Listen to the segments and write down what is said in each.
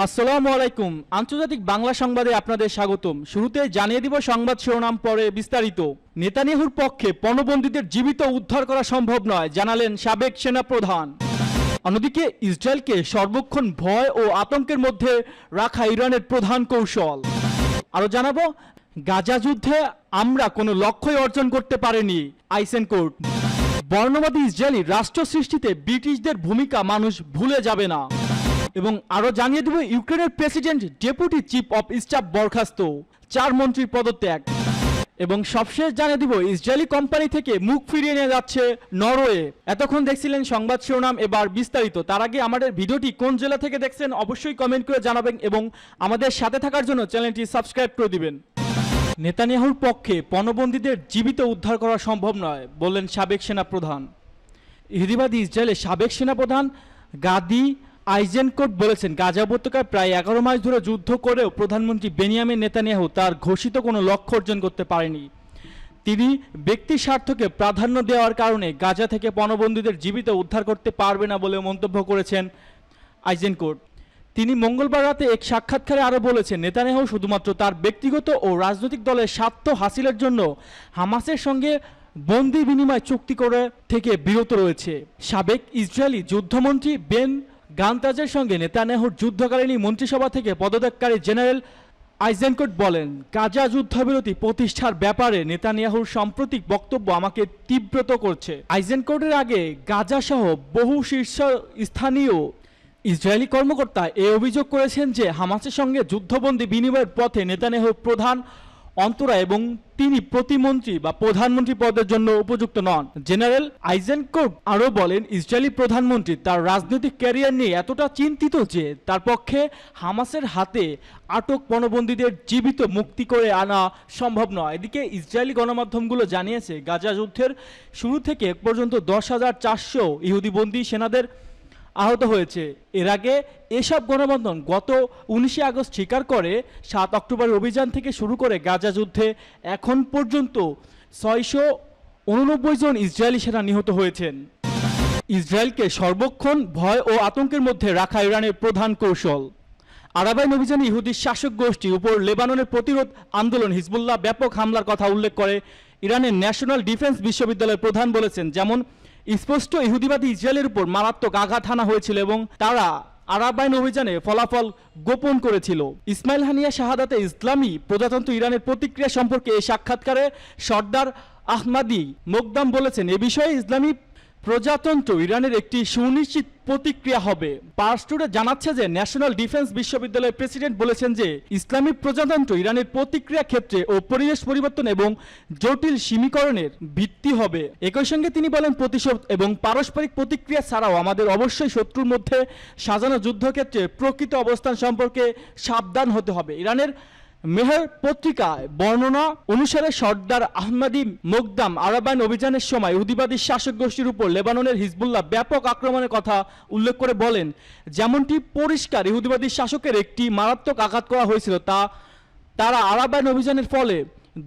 আসসালামু আলাইকুম। আন্তর্জাতিক বাংলা সংবাদে আপনাদের স্বাগতম। শুরুতে জানিয়ে দিব সংবাদ শিরোনাম, পরে বিস্তারিত। নেতানিয়াহুর পক্ষে পণবন্দীদের জীবিত উদ্ধার করা সম্ভব নয়, জানালেন সাবেক সেনাপ্রধান। অন্যদিকে ইসরায়েলকে সর্বক্ষণ ভয় ও আতঙ্কের মধ্যে রাখা ইরানের প্রধান কৌশল। আরও জানাবো, গাজা যুদ্ধে আমরা কোনো লক্ষ্যই অর্জন করতে পারিনি, আইসেনকোট। বর্ণবাদী ইসরায়েলি রাষ্ট্র সৃষ্টিতে ব্রিটিশদের ভূমিকা মানুষ ভুলে যাবে না। এবং আরো জানিয়ে দেব, ইউক্রেনের president deputy chief of staff বরখাস্ত, 4 মন্ত্রীর পদত্যাগ। এবং সবশেষ জানিয়ে দিব, ইসরায়েলি কোম্পানি থেকে মুখ ফিরিয়ে নিয়ে যাচ্ছে নরওয়ে। এতক্ষণ দেখছিলেন সংবাদ শিরোনাম, এবার বিস্তারিত। তার আগে আমাদের ভিডিওটি কোন জেলা থেকে দেখছেন অবশ্যই কমেন্ট করে জানাবেন এবং আমাদের সাথে থাকার জন্য চ্যানেলটি সাবস্ক্রাইব করে দিবেন। নেতানিয়াহুর পক্ষে পণবন্দীদের জীবিত উদ্ধার করা সম্ভব নয়, বললেন সাবেক সেনাপ্রধান। ইহুদিবাদী ইসরায়েলের সাবেক সেনাপ্রধান গাদি আইজেনকোট বলেছেন, গাজা উপত্যকায় প্রায় 11 মাস ধরে যুদ্ধ করেও প্রধানমন্ত্রী বেনিয়ামিন নেতানিয়াহু তার ঘোষিত কোনো লক্ষ্য অর্জন করতে পারেনি। তিনি ব্যক্তি স্বার্থকে প্রাধান্য দেওয়ার কারণে গাজা থেকে পণবন্দীদের জীবিত উদ্ধার করতে পারবে না বলে মন্তব্য করেছেন আইজেনকোট। তিনি মঙ্গলবার রাতে এক সাক্ষাৎকারে আরও বলেছেন, নেতানিয়াহু শুধুমাত্র তার ব্যক্তিগত ও রাজনৈতিক দলের স্বার্থ হাসিলের জন্য হামাসের সঙ্গে বন্দি বিনিময় চুক্তি করে থেকে বিরত রয়েছে। সাবেক ইসরায়েলি যুদ্ধমন্ত্রী বেন গান্তাজের সঙ্গে নেতানিয়াহুর যুদ্ধকালীন মন্ত্রিসভা থেকে পদত্যাগকারী জেনারেল আইজেনকোট বলেন, গাজা যুদ্ধবিরতি প্রতিষ্ঠার ব্যাপারে নেতানিয়াহুর সাম্প্রতিক বক্তব্য আমাকে তীব্রত করছে। আইজেনকোটের আগে গাজা সহ বহু শীর্ষস্থানীয় ইসরায়েলি কর্মকর্তা এ অভিযোগ করেছেন যে হামাসের সঙ্গে যুদ্ধবন্দী বিনিময়ের পথে নেতানিয়াহুর প্রধান অন্তরা এবং তিনি প্রতিমন্ত্রী বা প্রধানমন্ত্রী পদের জন্য উপযুক্ত নন। জেনারেল আইজেনকোট আরও বলেন, ইসরায়েলি প্রধানমন্ত্রী তার রাজনৈতিক ক্যারিয়ার নিয়ে এতটা চিন্তিত যে তার পক্ষে হামাসের হাতে আটক পণবন্দীদের জীবিত মুক্তি করে আনা সম্ভব নয়। এদিকে ইসরায়েলি গণমাধ্যমগুলো জানিয়েছে, গাজা যুদ্ধের শুরু থেকে এক পর্যন্ত 10,400 ইহুদি বন্দী সেনাদের আহত হয়েছে। এর আগে এসব গণমাধ্যম গত 19 আগস্ট স্বীকার করে 7 অক্টোবর অভিযান থেকে শুরু করে গাজা যুদ্ধে এখন পর্যন্ত 689 জন ইসরায়েলি সেনা নিহত হয়েছেন। ইসরায়েলকে সর্বক্ষণ ভয় ও আতঙ্কের মধ্যে রাখা ইরানের প্রধান কৌশল। আরাবাইন অভিযানে ইহুদি শাসক গোষ্ঠীর উপর লেবাননের প্রতিরোধ আন্দোলন হিজবুল্লাহ ব্যাপক হামলার কথা উল্লেখ করে ইরানের ন্যাশনাল ডিফেন্স বিশ্ববিদ্যালয়ের প্রধান বলেছেন, যেমন স্পষ্ট ইহুদিবাদী ইসরায়েলের উপর মারাত্মক আঘাত হানা হয়েছিল এবং তারা আরাবাইন অভিযানে ফলাফল গোপন করেছিল। ইসমাইল হানিয়া শাহাদাতে ইসলামী প্রজাতন্ত্র ইরানের প্রতিক্রিয়া সম্পর্কে এই সাক্ষাৎকারে সর্দার আহমাদি মোকদাম বলেছেন, এ বিষয়ে ইসলামী প্রজাতন্ত্র ইরানের একটি সুনিশ্চিত প্রতিক্রিয়া হবে। পার্স টুডে জানাচ্ছে যে ন্যাশনাল ডিফেন্স বিশ্ববিদ্যালয়ের প্রেসিডেন্ট বলেছেন যে ইসলামী প্রজাতন্ত্র ইরানের প্রতিক্রিয়া ক্ষেত্রে ও পরিবেশ পরিবর্তন এবং জটিল সীমিকরণের ভিত্তি হবে। একই সঙ্গে তিনি বলেন, প্রতিশোধ এবং পারস্পরিক প্রতিক্রিয়া ছাড়াও আমাদের অবশ্যই শত্রুর মধ্যে সাজানো যুদ্ধক্ষেত্রে প্রকৃত অবস্থান সম্পর্কে সাবধান হতে হবে। ইরানের মেহের পত্রিকায় বর্ণনা অনুসারে সর্দার আহমাদি মোকদাম আরাবাইন অভিযানের সময় ইহুদিবাদী শাসক গোষ্ঠীর উপর লেবাননের হিজবুল্লাহ ব্যাপক আক্রমণের কথা উল্লেখ করে বলেন, যেমনটি পরিষ্কার ইহুদিবাদী শাসকের একটি মারাত্মক আঘাত করা হয়েছিল, তারা আরাবাইন অভিযানের ফলে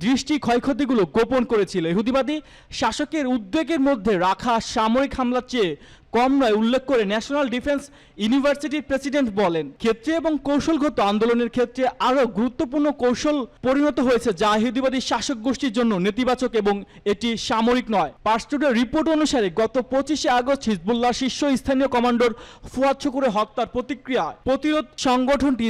দৃষ্টি ক্ষয়ক্ষতিগুলো গোপন করেছিল। ইহুদিবাদী শাসকের উদ্বেগের মধ্যে রাখা সামরিক হামলার চেয়ে কম নয় উল্লেখ করে ন্যাশনাল ডিফেন্স ইউনিভার্সিটির প্রেসিডেন্ট বলেন, ক্ষেত্রে এবং কৌশলগত আন্দোলনের ক্ষেত্রে আরও গুরুত্বপূর্ণ কৌশল পরিণত হয়েছে যা ইহুদিবাদী শাসক গোষ্ঠীর জন্য নেতিবাচক এবং এটি সামরিক নয়। পার্স টুডের রিপোর্ট অনুসারে গত 25 আগস্ট হিজবুল্লাহ শীর্ষস্থানীয় কমান্ডার ফুয়াদ শুকুরের হত্যার প্রতিক্রিয়ায় প্রতিরোধ সংগঠনটি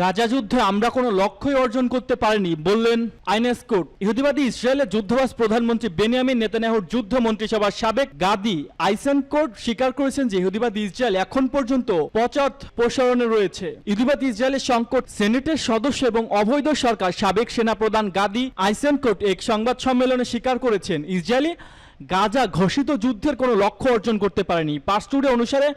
গাজা যুদ্ধে আমরা কোনো লক্ষ্যই অর্জন করতে পারিনি, বললেন আইনেসকোট। ইহুদিবাদী ইসরায়েলের যুদ্ধবাজ প্রধানমন্ত্রী বেনিয়ামিন নেতানিয়াহুর যুদ্ধ মন্ত্রিসভার সাবেক গাদি আইসেনকোট স্বীকার করেছেন যে ইহুদিবাদী ইসরায়েল এখন পর্যন্ত পশ্চাৎ প্রসারণে রয়েছে। ইহুদিবাদী ইসরায়েলের সংকট সেনেটের সদস্য এবং অবৈধ সরকার সাবেক সেনাপ্রধান গাদি আইসেনকোট এক সংবাদ সম্মেলনে স্বীকার করেছেন, ইসরায়েলি গাজা ঘোষিত যুদ্ধের কোনো লক্ষ্য অর্জন করতে পারেনি। পার্স টুডে অনুসারে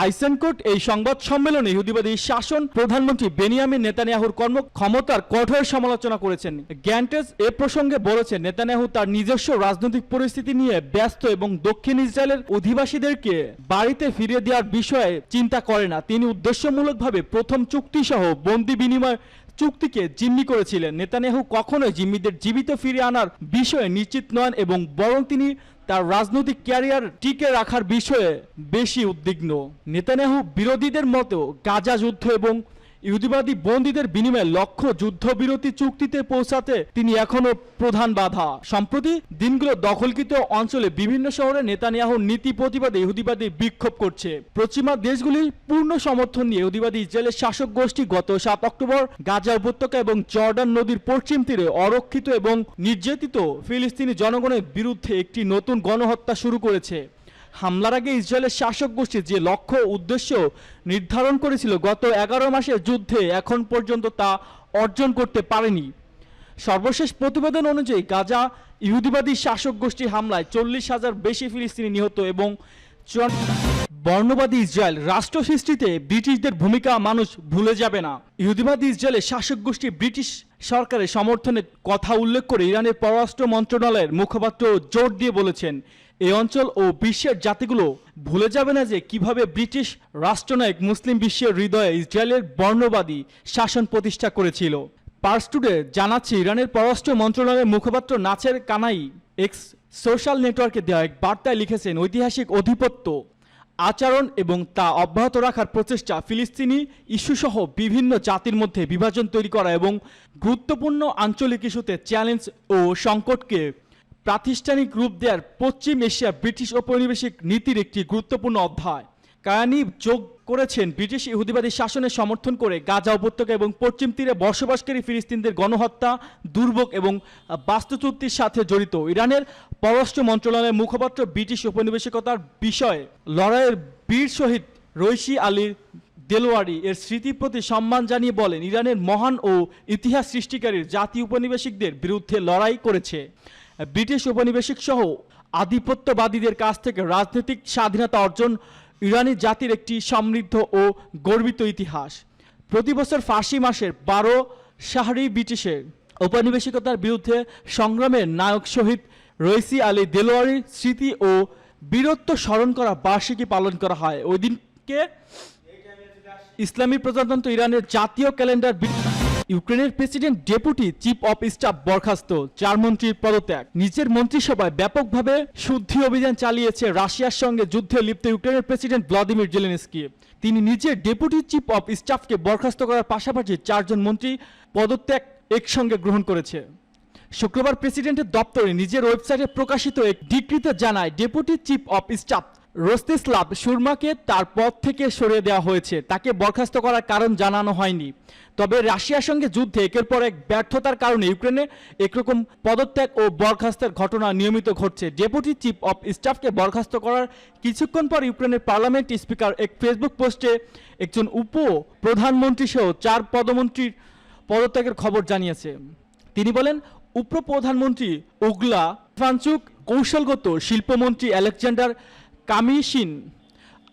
আইসেনকোট এই সংবাদ সম্মেলনে ইহুদিবাদী শাসন প্রধানমন্ত্রী বেনিয়ামিন নেতানিয়াহুর কর্মক্ষমতার কঠোর সমালোচনা করেছেন। গ্যান্টেজ এ প্রসঙ্গে বলেছেন, নেতানিয়াহু তার নিজস্ব রাজনৈতিক পরিস্থিতি নিয়ে ব্যস্ত এবং দক্ষিণ ইসরায়েলের অধিবাসীদেরকে বাড়িতে ফিরিয়ে দেওয়ার বিষয়ে চিন্তা করে না। তিনি উদ্দেশ্যমূলকভাবে প্রথম চুক্তিসহ বন্দি বিনিময় চুক্তিকে জিম্মি করেছিলেন। নেতানিয়াহু কখনোই জিম্মিদের জীবিত ফিরিয়ে আনার বিষয়ে নিশ্চিত নন এবং বরং তিনি তার রাজনৈতিক ক্যারিয়ার টিকে রাখার বিষয়ে বেশি উদ্বিগ্ন। নেতানিয়াহু বিরোধীদের মতো গাজা যুদ্ধ এবং ইহুদিবাদী বন্দীদের বিনিময়ে লক্ষ্য যুদ্ধবিরতি চুক্তিতে পৌঁছাতে তিনি এখনো প্রধান বাধা। সম্প্রতি দিনগুলো দখলকৃত অঞ্চলে বিভিন্ন শহরে নেতানিয়াহুর নীতি প্রতিবাদে ইহুদিবাদী বিক্ষোভ করছে। পশ্চিমা দেশগুলির পূর্ণ সমর্থন নিয়ে ইহুদিবাদী ইসরায়েলের শাসক গোষ্ঠী গত 7 অক্টোবর গাজা উপত্যকা এবং জর্ডান নদীর পশ্চিম তীরে অরক্ষিত এবং নির্যাতিত ফিলিস্তিনি জনগণের বিরুদ্ধে একটি নতুন গণহত্যা শুরু করেছে। হামলার আগে ইসরায়েলের শাসক গোষ্ঠী যে লক্ষ্য উদ্দেশ্য নির্ধারণ করেছিল গত 11 মাসের যুদ্ধে এখন পর্যন্ত তা অর্জন করতে পারেনি। সর্বশেষ প্রতিবেদন অনুযায়ী গাজা ইহুদিবাদী শাসক গোষ্ঠীর হামলায় 40,000 বেশি ফিলিস্তিনি নিহত এবং বর্ণবাদী ইসরায়েল রাষ্ট্র সৃষ্টিতে ব্রিটিশদের ভূমিকা মানুষ ভুলে যাবে না। ইহুদিবাদী ইসরায়েলের শাসক গোষ্ঠী ব্রিটিশ সরকারের সমর্থনের কথা উল্লেখ করে ইরানের পররাষ্ট্র মন্ত্রণালয়ের মুখপাত্র জোর দিয়ে বলেছেন, এই অঞ্চল ও বিশ্বের জাতিগুলো ভুলে যাবে না যে কিভাবে ব্রিটিশ রাষ্ট্রনায়ক মুসলিম বিশ্বের হৃদয়ে ইসরায়েলের বর্ণবাদী শাসন প্রতিষ্ঠা করেছিল। পার্স টুডে জানাচ্ছে, ইরানের পররাষ্ট্র মন্ত্রণালয়ের মুখপাত্র নাসের কানাই এক্স সোশ্যাল নেটওয়ার্কে দেওয়া এক বার্তায় লিখেছেন, ঐতিহাসিক আধিপত্য আচরণ এবং তা অব্যাহত রাখার প্রচেষ্টা ফিলিস্তিনি ইস্যুসহ বিভিন্ন জাতির মধ্যে বিভাজন তৈরি করা এবং গুরুত্বপূর্ণ আঞ্চলিক ইস্যুতে চ্যালেঞ্জ ও সংকটকে প্রাতিষ্ঠানিক রূপ দেওয়ার পশ্চিম এশিয়া ব্রিটিশ ঔপনিবেশিক নীতির একটি গুরুত্বপূর্ণ অধ্যায়। কায়ানি যোগ করেছেন, ব্রিটিশ ইহুদিবাদী শাসনের সমর্থন করে গাজা উপত্যকা এবং পশ্চিম তীরে বসবাসকারী ফিলিস্তিনদের গণহত্যা, দুর্ভোগ এবং বাস্তুচ্যুতির সাথে জড়িত। ইরানের পররাষ্ট্র মন্ত্রণালয়ের মুখপাত্র ব্রিটিশ ঔপনিবেশিকতার বিষয়ে লড়াইয়ের বীর শহীদ রইসি আলী দেলোয়ারি এর স্মৃতির প্রতি সম্মান জানিয়ে বলেন, ইরানের মহান ও ইতিহাস সৃষ্টিকারীর জাতি উপনিবেশিকদের বিরুদ্ধে লড়াই করেছে। ব্রিটিশ উপনিবেশিক সহ আধিপত্যবাদীদের কাছ থেকে রাজনৈতিক স্বাধীনতা অর্জন ইরানি জাতির একটি সমৃদ্ধ ও গর্বিত ইতিহাস। প্রতি বছর ফার্সি মাসের 12 শাহরি ব্রিটিশের ঔপনিবেশিকতার বিরুদ্ধে সংগ্রামের নায়ক শহীদ রইসি আলী দেলোয়ারির স্মৃতি ও বীরত্ব স্মরণ করা বার্ষিকী পালন করা হয়। ওই দিনকে ইসলামী প্রজাতন্ত্র ইরানের জাতীয় ক্যালেন্ডার। ইউক্রেনের president deputy chief of staff বরখাস্ত, 4 মন্ত্রীর পদত্যাগ। নিজের মন্ত্রিসভায় ব্যাপকভাবে শুদ্ধি অভিযান চালিয়েছে রাশিয়ার সঙ্গে যুদ্ধে লিপ্ত ইউক্রেনের প্রেসিডেন্ট ভ্লাদিমির জেলেনস্কি। তিনি নিজের ডেপুটি চিফ অফ স্টাফকে বরখাস্ত করার পাশাপাশি 4 জন মন্ত্রী পদত্যাগ একসঙ্গে গ্রহণ করেছে। শুক্রবার প্রেসিডেন্টের দপ্তরে নিজের ওয়েবসাইটে প্রকাশিত এক ডিক্রিতে জানায়, ডেপুটি চিফ অফ স্টাফ রস্তিস্লাভ শুরমাকে তার পদ থেকে সরিয়ে দেওয়া হয়েছে। তাকে বরখাস্ত করার কারণ জানানো হয়নি। তবে রাশিয়ার সঙ্গে যুদ্ধে একের পর এক ব্যর্থতার কারণে ইউক্রেনে একরকম পদত্যাগ ও বরখাস্তের ঘটনা নিয়মিত ঘটছে। ডেপুটি চিফ অফ স্টাফকে বরখাস্ত করার কিছুক্ষণ পর ইউক্রেনের পার্লামেন্ট স্পিকার এক ফেসবুক পোস্টে একজন উপ প্রধানমন্ত্রী সহ 4 পদমন্ত্রীর পদত্যাগের খবর জানিয়েছে। তিনি বলেন, উপপ্রধানমন্ত্রী ওগলা ফানচুক, কৌশলগত শিল্পমন্ত্রী আলেকজান্ডার কামিশিন,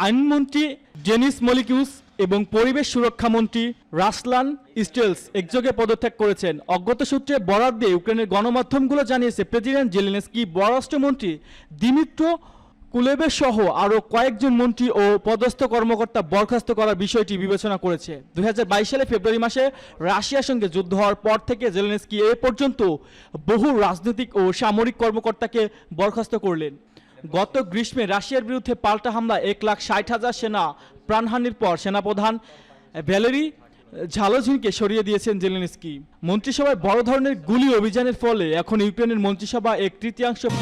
আইনমন্ত্রী ডেনিস মলিকিউস এবং পরিবেশ সুরক্ষা মন্ত্রী রাসলান স্টেলস একযোগে পদত্যাগ করেছেন। অজ্ঞাত সূত্রে বরাত দিয়ে ইউক্রেনের গণমাধ্যমগুলো জানিয়েছে, প্রেসিডেন্ট জেলেনস্কি পররাষ্ট্রমন্ত্রী দিমিত্র কুলেবের সহ আরও কয়েকজন মন্ত্রী ও পদস্থ কর্মকর্তা বরখাস্ত করার বিষয়টি বিবেচনা করেছে। 2022 সালে ফেব্রুয়ারি মাসে রাশিয়ার সঙ্গে যুদ্ধ হওয়ার পর থেকে জেলেনস্কি এ পর্যন্ত বহু রাজনৈতিক ও সামরিক কর্মকর্তাকে বরখাস্ত করলেন। গত গ্রীষ্মে রাশিয়ার বিরুদ্ধে পাল্টা হামলায় 1,60,000 সেনা প্রাণহানির পর সেনাপ্রধান ভ্যালেরি ঝালোঝিনকে সরিয়ে দিয়েছেন জেলেনস্কি। মন্ত্রিসভায় বড় ধরনের গুলি অভিযানের ফলে এখন ইউক্রেনের মন্ত্রিসভা 1/3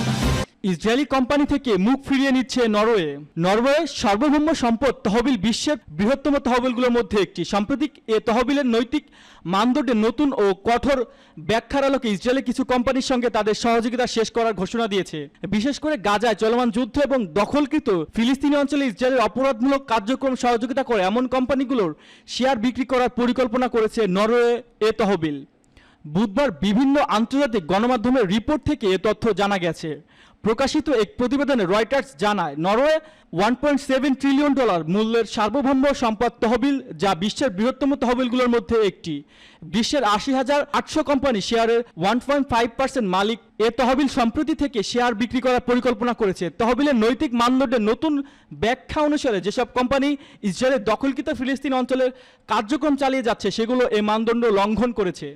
ইসরায়েলি কোম্পানি থেকে মুখ ফিরিয়ে নিচ্ছে নরওয়ে। নরওয়ে সার্বভৌম সম্পদ তহবিল বিশ্বের বৃহত্তম তহবিলগুলোর মধ্যে একটি। সাম্প্রতিক এ তহবিলের নৈতিক মানদণ্ডে নতুন ও কঠোর ব্যাখ্যার আলোকে ইসরায়েলের কিছু কোম্পানির সঙ্গে তাদের সহযোগিতা শেষ করার ঘোষণা দিয়েছে। বিশেষ করে গাজায় চলমান যুদ্ধ এবং দখলকৃত ফিলিস্তিনি অঞ্চলে ইসরায়েলের অপরাধমূলক কার্যক্রম সহযোগিতা করে এমন কোম্পানিগুলোর শেয়ার বিক্রি করার পরিকল্পনা করেছে নরওয়ে এ তহবিল। বুধবার বিভিন্ন আন্তর্জাতিক গণমাধ্যমের রিপোর্ট থেকে এ তথ্য জানা গেছে। প্রকাশিত এক প্রতিবেদনে রয়টার্স জানায়, নরওয়ে $1.7 ট্রিলিয়ন মূল্যের সার্বভৌম সম্পদ তহবিল, যা বিশ্বের বৃহত্তম তহবিলগুলোর মধ্যে একটি। বিশ্বের 80,800 কোম্পানি শেয়ারের 1.5% মালিক। এ তহবিল সম্প্রতি থেকে শেয়ার বিক্রি করার পরিকল্পনা করেছে। তহবিলের নৈতিক মানদণ্ডের নতুন ব্যাখ্যা অনুসারে যেসব কোম্পানি ইসরায়েলের দখলকৃত ফিলিস্তিন অঞ্চলের কার্যক্রম চালিয়ে যাচ্ছে সেগুলো এ মানদণ্ড লঙ্ঘন করেছে।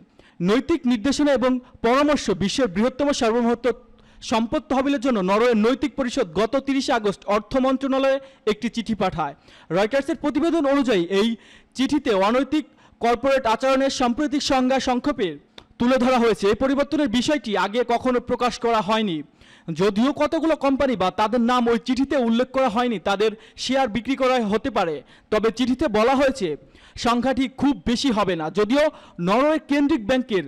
নৈতিক নির্দেশনা এবং পরামর্শ বিশ্বের বৃহত্তম সার্বভৌমত্ব সম্পদ তহবিলের জন্য নরওয়ের নৈতিক পরিষদ গত 30 আগস্ট অর্থ মন্ত্রণালয়ে একটি চিঠি পাঠায়। রয়টার্সের প্রতিবেদন অনুযায়ী এই চিঠিতে অনৈতিক কর্পোরেট আচরণের সাম্প্রতিক সংজ্ঞা সংক্ষেপে তুলে ধরা হয়েছে। এই পরিবর্তনের বিষয়টি আগে কখনো প্রকাশ করা হয়নি। যদিও কতগুলো কোম্পানি বা তাদের নাম ওই চিঠিতে উল্লেখ করা হয়নি তাদের শেয়ার বিক্রি করা হতে পারে, তবে চিঠিতে বলা হয়েছে সংখ্যাটি খুব বেশি হবে না। যদিও নরওয়ে কেন্দ্রিক ব্যাংকের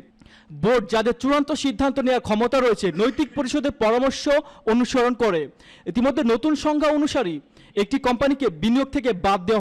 বোর্ড যাদের চূড়ান্ত সিদ্ধান্ত নেওয়ার ক্ষমতা রয়েছে নৈতিক পরিষদের পরামর্শ অনুসরণ করে। ইতিমধ্যে নতুন সংজ্ঞা অনুসারে একটি কোম্পানিকে বিনিয়োগ থেকে বাদ দেওয়া